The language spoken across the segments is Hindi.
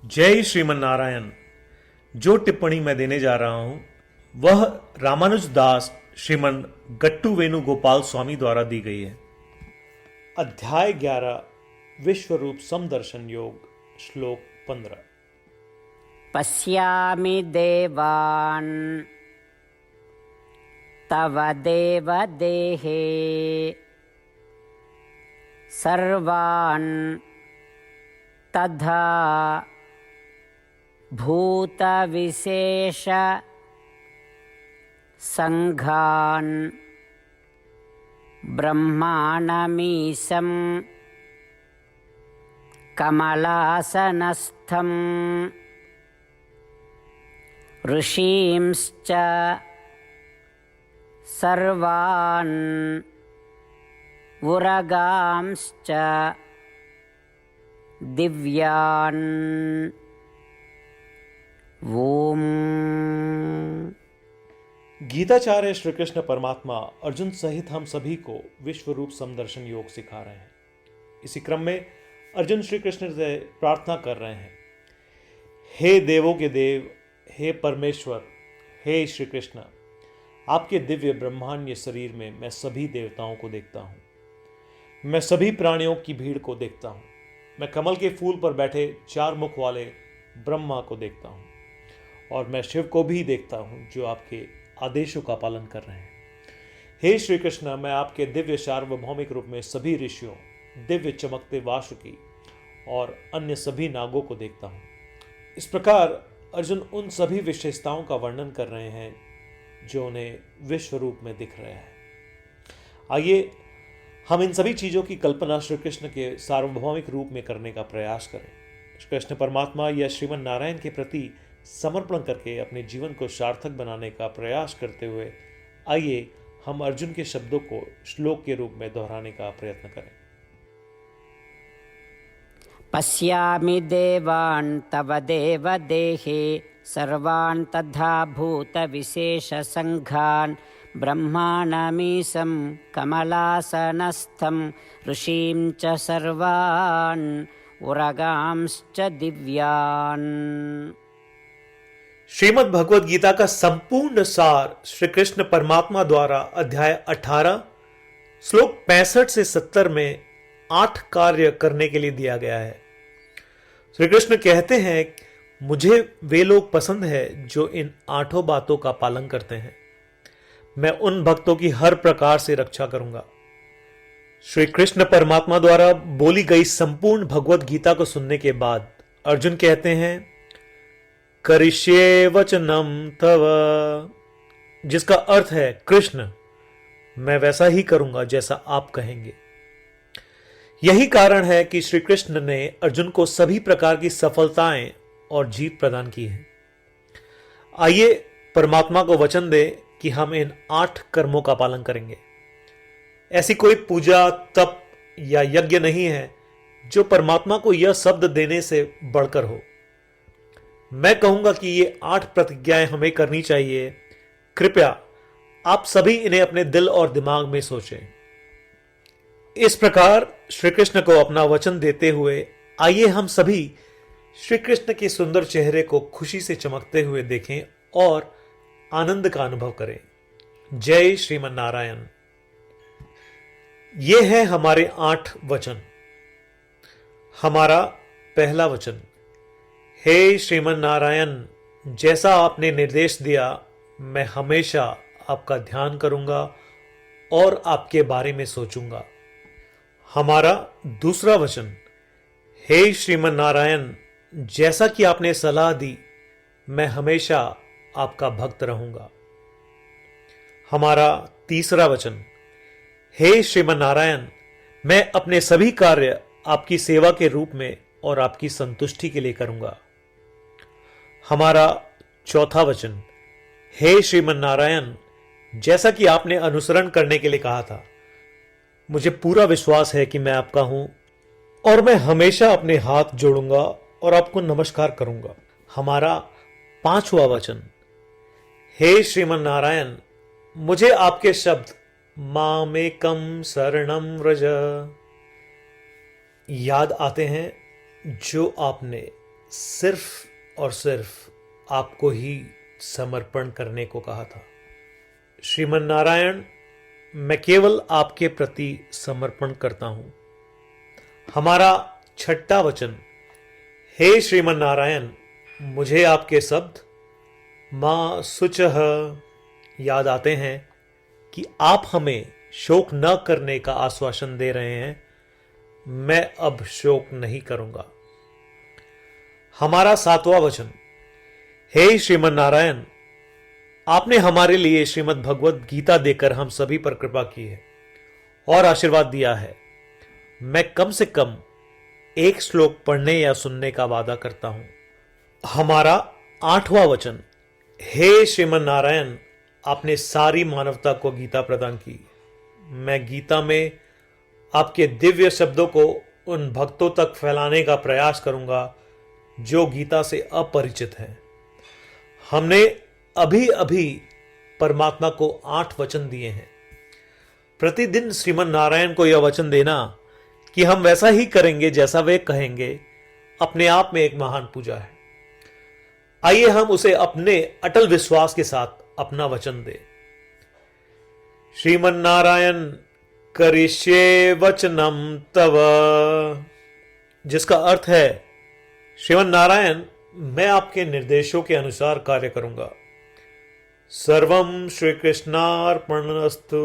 जय श्रीमन नारायण। जो टिप्पणी मैं देने जा रहा हूं वह रामानुज दास श्रीमन गट्टू वेणुगोपाल स्वामी द्वारा दी गई है। अध्याय 11 विश्वरूप समदर्शन योग श्लोक 15। पश्यामि देवान् तव देवदेहे सर्वान् तथा भूतविशेष संघान् ब्रह्माणमीशं कमलासनस्थं ऋषींश्च सर्वान् उरगांश्च दिव्यान्। ओम। गीताचार्य श्री कृष्ण परमात्मा अर्जुन सहित हम सभी को विश्वरूप समदर्शन योग सिखा रहे हैं। इसी क्रम में अर्जुन श्री कृष्ण से प्रार्थना कर रहे हैं, हे देवों के देव, हे परमेश्वर, हे श्री कृष्ण, आपके दिव्य ब्रह्मांड शरीर में मैं सभी देवताओं को देखता हूँ, मैं सभी प्राणियों की भीड़ को देखता हूँ, मैं कमल के फूल पर बैठे 4 मुख वाले ब्रह्मा को देखता हूँ और मैं शिव को भी देखता हूँ जो आपके आदेशों का पालन कर रहे हैं। हे श्री कृष्ण, मैं आपके दिव्य सार्वभौमिक रूप में सभी ऋषियों, दिव्य चमकते वासुकी और अन्य सभी नागों को देखता हूँ। इस प्रकार अर्जुन उन सभी विशेषताओं का वर्णन कर रहे हैं जो उन्हें विश्व रूप में दिख रहे हैं। आइए हम इन सभी चीज़ों की कल्पना श्री कृष्ण के सार्वभौमिक रूप में करने का प्रयास करें। श्री कृष्ण परमात्मा या श्रीमन नारायण के प्रति समर्पण करके अपने जीवन को सार्थक बनाने का प्रयास करते हुए आइए हम अर्जुन के शब्दों को श्लोक के रूप में दोहराने का प्रयत्न करें। पश्यामि देवान् तव देवदेहे सर्वान् तथा भूतविशेषसङ्घान् ब्रह्माणमीशं कमलासनस्थं ऋषीं च सर्वान् उरगांश्च दिव्यान्। श्रीमद् भगवद गीता का संपूर्ण सार श्री कृष्ण परमात्मा द्वारा अध्याय 18 श्लोक 65 से 70 में 8 कार्य करने के लिए दिया गया है। श्री कृष्ण कहते हैं, मुझे वे लोग पसंद है जो इन 8 बातों का पालन करते हैं। मैं उन भक्तों की हर प्रकार से रक्षा करूंगा। श्री कृष्ण परमात्मा द्वारा बोली गई संपूर्ण भगवद गीता को सुनने के बाद अर्जुन कहते हैं, करिष्ये वचनम तव, जिसका अर्थ है कृष्ण, मैं वैसा ही करूंगा जैसा आप कहेंगे। यही कारण है कि श्री कृष्ण ने अर्जुन को सभी प्रकार की सफलताएं और जीत प्रदान की है। आइए परमात्मा को वचन दे कि हम इन 8 कर्मों का पालन करेंगे। ऐसी कोई पूजा, तप या यज्ञ नहीं है जो परमात्मा को यह शब्द देने से बढ़कर हो। मैं कहूंगा कि ये 8 प्रतिज्ञाएं हमें करनी चाहिए। कृपया आप सभी इन्हें अपने दिल और दिमाग में सोचें। इस प्रकार श्री कृष्ण को अपना वचन देते हुए आइए हम सभी श्री कृष्ण के सुंदर चेहरे को खुशी से चमकते हुए देखें और आनंद का अनुभव करें। जय श्रीमन नारायण। ये है हमारे 8 वचन। हमारा पहला वचन, हे श्रीमन नारायण, जैसा आपने निर्देश दिया मैं हमेशा आपका ध्यान करूंगा और आपके बारे में सोचूंगा। हमारा दूसरा वचन, हे श्रीमन नारायण, जैसा कि आपने सलाह दी मैं हमेशा आपका भक्त रहूंगा। हमारा तीसरा वचन, हे श्रीमन नारायण, मैं अपने सभी कार्य आपकी सेवा के रूप में और आपकी संतुष्टि के लिए करूंगा। हमारा चौथा वचन, हे श्रीमन नारायण, जैसा कि आपने अनुसरण करने के लिए कहा था, मुझे पूरा विश्वास है कि मैं आपका हूं और मैं हमेशा अपने हाथ जोड़ूंगा और आपको नमस्कार करूंगा। हमारा पांचवा वचन, हे श्रीमन नारायण, मुझे आपके शब्द मामेकम शरणम व्रज याद आते हैं जो आपने सिर्फ और सिर्फ आपको ही समर्पण करने को कहा था। श्रीमन नारायण, मैं केवल आपके प्रति समर्पण करता हूं। हमारा छठा वचन, हे श्रीमन नारायण, मुझे आपके शब्द मां सुचह याद आते हैं कि आप हमें शोक न करने का आश्वासन दे रहे हैं। मैं अब शोक नहीं करूंगा। हमारा सातवां वचन, हे श्रीमन नारायण, आपने हमारे लिए श्रीमद् भगवद गीता देकर हम सभी पर कृपा की है और आशीर्वाद दिया है। मैं कम से कम एक श्लोक पढ़ने या सुनने का वादा करता हूं। हमारा आठवां वचन, हे श्रीमन नारायण, आपने सारी मानवता को गीता प्रदान की। मैं गीता में आपके दिव्य शब्दों को उन भक्तों तक फैलाने का प्रयास करूंगा जो गीता से अपरिचित हैं। हमने अभी अभी परमात्मा को 8 वचन दिए हैं। प्रतिदिन श्रीमन नारायण को यह वचन देना कि हम वैसा ही करेंगे जैसा वे कहेंगे, अपने आप में एक महान पूजा है। आइए हम उसे अपने अटल विश्वास के साथ अपना वचन दें। श्रीमन नारायण करिष्ये वचनम तव, जिसका अर्थ है, श्रीमन नारायण, मैं आपके निर्देशों के अनुसार कार्य करूंगा। सर्वम श्री कृष्णार्पणमस्तु।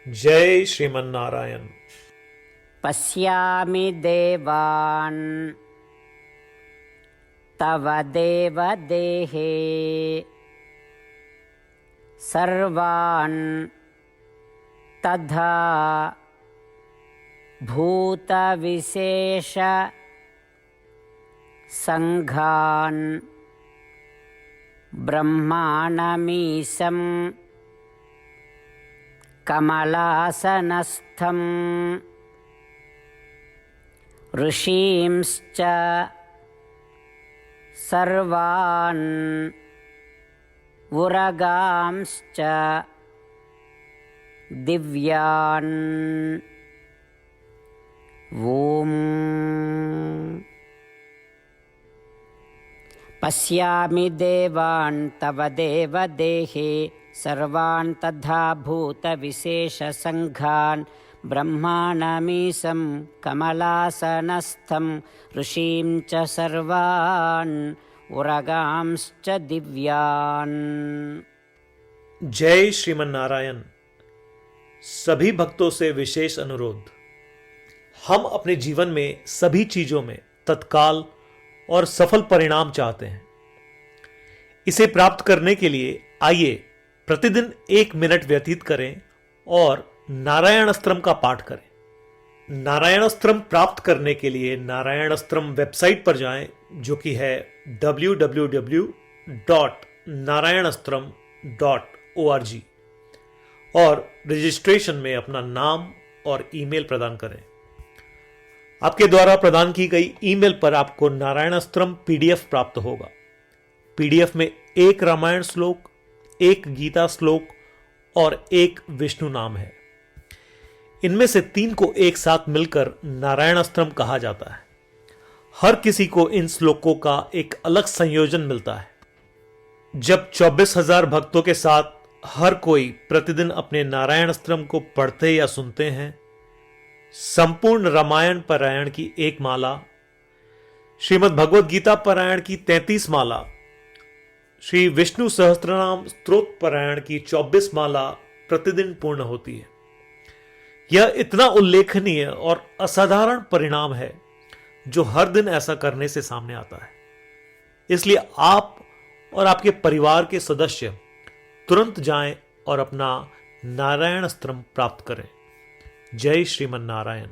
जय श्रीमन नारायण। पश्यामि देवान् तव देवदेहे सर्वान् तथा भूतविशेष संघान् ब्रह्माणमीशं कमलासनस्थं ऋषींश्च सर्वान् उरगांश्च दिव्यान्। ॐ पश्यामि देवान् तव देवदेहे सर्वान् तथा भूतविशेषसङ्घान् ब्रह्माणमीशं कमलासनस्थं ऋषीं च सर्वान् उरगांश्च दिव्यान्। जय श्रीमन नारायण। सभी भक्तों से विशेष अनुरोध, हम अपने जीवन में सभी चीजों में तत्काल और सफल परिणाम चाहते हैं। इसे प्राप्त करने के लिए आइए प्रतिदिन 1 मिनट व्यतीत करें और नारायण अस्त्रम का पाठ करें। नारायण अस्त्रम प्राप्त करने के लिए नारायण अस्त्रम वेबसाइट पर जाएं, जो कि है www.narayanastram.org, और रजिस्ट्रेशन में अपना नाम और ईमेल प्रदान करें। आपके द्वारा प्रदान की गई ईमेल पर आपको नारायण अस्त्रम पीडीएफ प्राप्त होगा। पीडीएफ में 1 रामायण श्लोक, 1 गीता श्लोक और 1 विष्णु नाम है। इनमें से 3 को एक साथ मिलकर नारायण अस्त्रम कहा जाता है। हर किसी को इन श्लोकों का एक अलग संयोजन मिलता है। जब 24,000 भक्तों के साथ हर कोई प्रतिदिन अपने नारायण अस्त्रम को पढ़ते या सुनते हैं, संपूर्ण रामायण पारायण की 1 माला, श्रीमद् भगवद गीता पारायण की 33 माला, श्री विष्णु सहस्त्रनाम स्तोत्र पारायण की 24 माला प्रतिदिन पूर्ण होती है। यह इतना उल्लेखनीय और असाधारण परिणाम है जो हर दिन ऐसा करने से सामने आता है। इसलिए आप और आपके परिवार के सदस्य तुरंत जाएं और अपना नारायण अस्त्रम प्राप्त करें। जय श्रीमन नारायण।